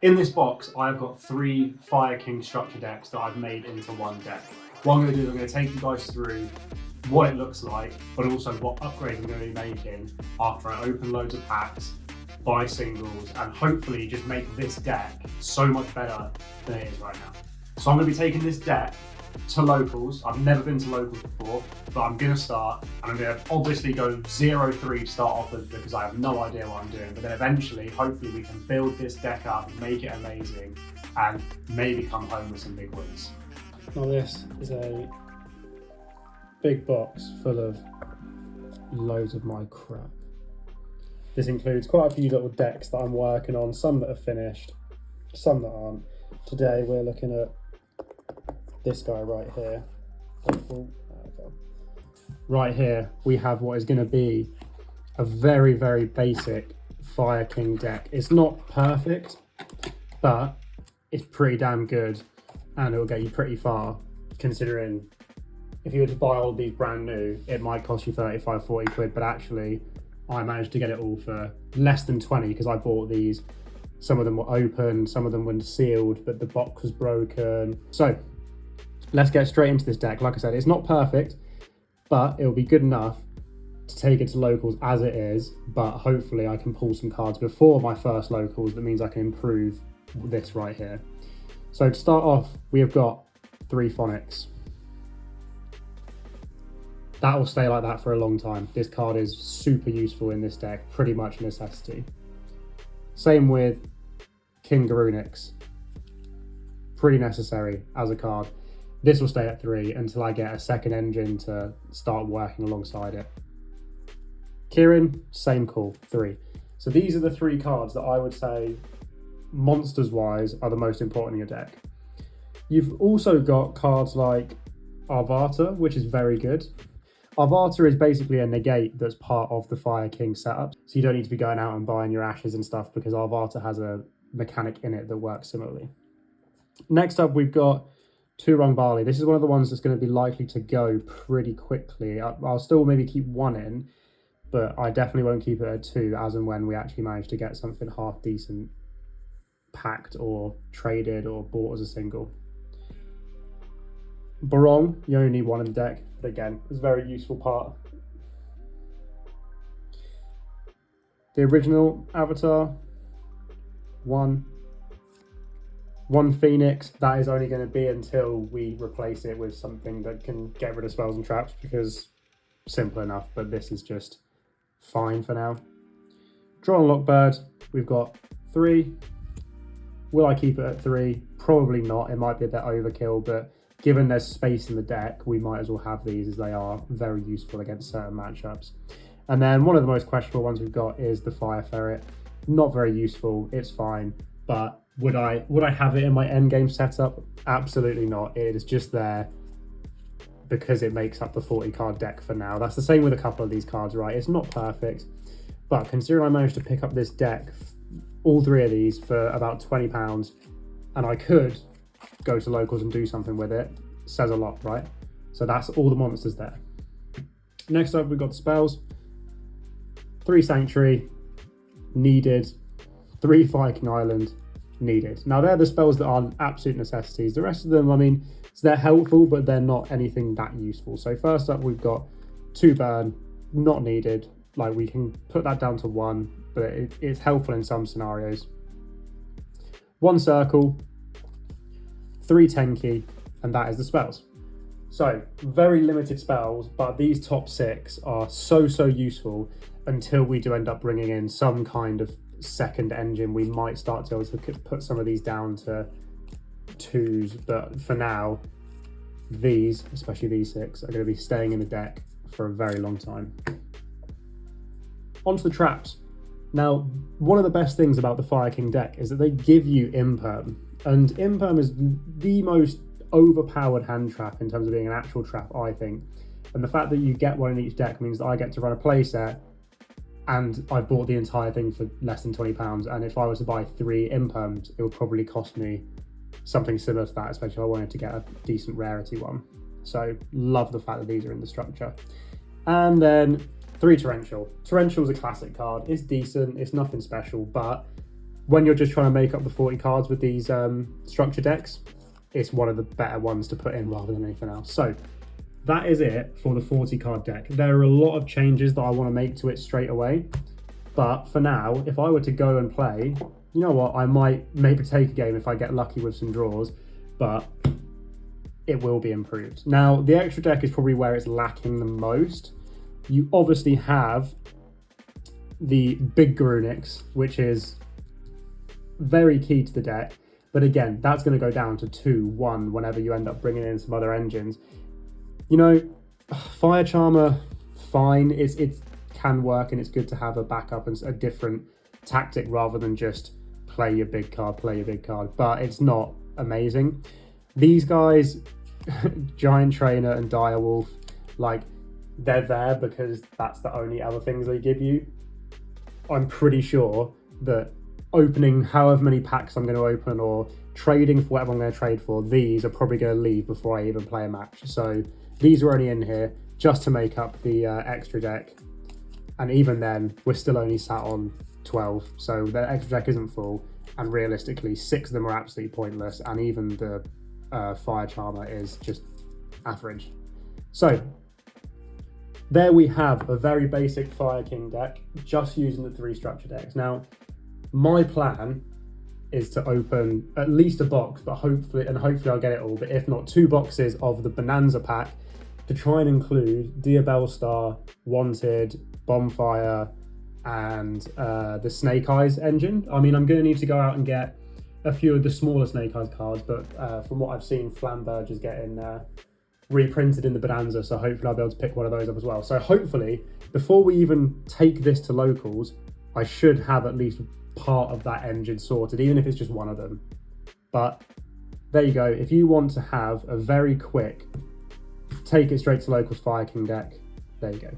In this box, I've got 3 Fire King structure decks that I've made into one deck. What I'm going to do is I'm going to take you guys through what it looks like, but also what upgrades I'm going to be making after I open loads of packs, buy singles, and hopefully just make this deck so much better than it is right now. So I'm going to be taking this deck to locals. I've never been to locals before, but I'm going to start, and I'm going to obviously go 0-3 to start off with because I have no idea what I'm doing, but then eventually, hopefully we can build this deck up, make it amazing, and maybe come home with some big wins. Now this is a big box full of loads of my crap. This includes quite a few little decks that I'm working on, some that are finished, some that aren't. Today we're looking at this guy right here. Right here we have what is going to be a very, very basic Fire King deck. It's not perfect, but it's pretty damn good, and it will get you pretty far, considering if you were to buy all of these brand new, it might cost you 35, 40 quid, but actually I managed to get it all for less than 20 because I bought these. Some of them were open, some of them were sealed, but the box was broken. So let's get straight into this deck. Like I said, it's not perfect, but it'll be good enough to take it to locals as it is, but hopefully I can pull some cards before my first locals. That means I can improve this right here. So to start off, we have got 3 Phonics. That will stay like that for a long time. This card is super useful in this deck, pretty much a necessity. Same with King Garunix. Pretty necessary as a card. This will stay at 3 until I get a second engine to start working alongside it. Kirin, same call, 3. So these are the 3 cards that I would say, monsters-wise, are the most important in your deck. You've also got cards like Arvata, which is very good. Arvata is basically a negate that's part of the Fire King setup, so you don't need to be going out and buying your ashes and stuff because Arvata has a mechanic in it that works similarly. Next up, we've got Turong Barley. This is one of the ones that's going to be likely to go pretty quickly. I'll still maybe keep 1 in, but I definitely won't keep it at 2 as and when we actually manage to get something half decent packed or traded or bought as a single. Barong, you only need 1 in the deck, but again, it's a very useful part. The original Avatar, 1 Phoenix. That is only going to be until we replace it with something that can get rid of spells and traps, because simple enough, but this is just fine for now. Draw and Lockbird, we've got 3. Will I keep it at 3? Probably not. It might be a bit overkill, but given there's space in the deck, we might as well have these as they are very useful against certain matchups. And then one of the most questionable ones we've got is the Fire Ferret. Not very useful, it's fine, but would I have it in my endgame setup? Absolutely not. It is just there because it makes up the 40 card deck for now. That's the same with a couple of these cards, right? It's not perfect, but considering I managed to pick up this deck, all 3 of these for about £20, and I could go to locals and do something with it, says a lot, right? So that's all the monsters there. Next up, we've got the spells. 3 Sanctuary, needed. 3 Viking Island, needed. Now they're the spells that are absolute necessities. The rest of them, I mean, they're helpful, but they're not anything that useful. So first up, we've got 2 Burn, not needed. Like, we can put that down to 1, but it's helpful in some scenarios. 1 Circle, 3 Tenki, and that is the spells. So very limited spells, but these top 6 are so useful until we do end up bringing in some kind of second engine. We might start to be able to put some of these down to 2s, but for now, these, especially these 6, are going to be staying in the deck for a very long time. Onto the traps. Now, one of the best things about the Fire King deck is that they give you Imperm, and Imperm is the most overpowered hand trap in terms of being an actual trap, I think. And the fact that you get 1 in each deck means that I get to run a playset and I've bought the entire thing for less than £20. And if I was to buy 3 Imperms, it would probably cost me something similar to that, especially if I wanted to get a decent rarity one. So love the fact that these are in the structure. And then 3 Torrential. Torrential is a classic card. It's decent, it's nothing special, but when you're just trying to make up the 40 cards with these structure decks, it's one of the better ones to put in rather than anything else. So that is it for the 40 card deck. There are a lot of changes that I want to make to it straight away. But for now, if I were to go and play, you know what, I might maybe take a game if I get lucky with some draws, but it will be improved. Now, the extra deck is probably where it's lacking the most. You obviously have the big Garunix, which is very key to the deck. But again, that's going to go down to 2-1 whenever you end up bringing in some other engines. You know, Fire Charmer, fine. It can work, and it's good to have a backup and a different tactic rather than just play your big card, but it's not amazing. These guys, Giant Trainer and Direwolf, like, they're there because that's the only other things they give you. I'm pretty sure that opening however many packs I'm going to open or trading for whatever I'm going to trade for, these are probably going to leave before I even play a match. So these are only in here just to make up the extra deck. And even then, we're still only sat on 12. So the extra deck isn't full. And realistically, 6 of them are absolutely pointless. And even the Fire Charmer is just average. So there we have a very basic Fire King deck, just using the 3 structure decks. Now, my plan is to open at least a box, but hopefully I'll get it all. But if not, 2 boxes of the Bonanza pack to try and include Diabellstar, Wanted, Bonfire, and the Snake Eyes engine. I mean, I'm going to need to go out and get a few of the smaller Snake Eyes cards, but from what I've seen, Flamberge is getting reprinted in the Bonanza, so hopefully I'll be able to pick one of those up as well. So hopefully, before we even take this to locals, I should have at least part of that engine sorted, even if it's just one of them. But there you go. If you want to have a very quick take it straight to locals Fire King deck, there you go.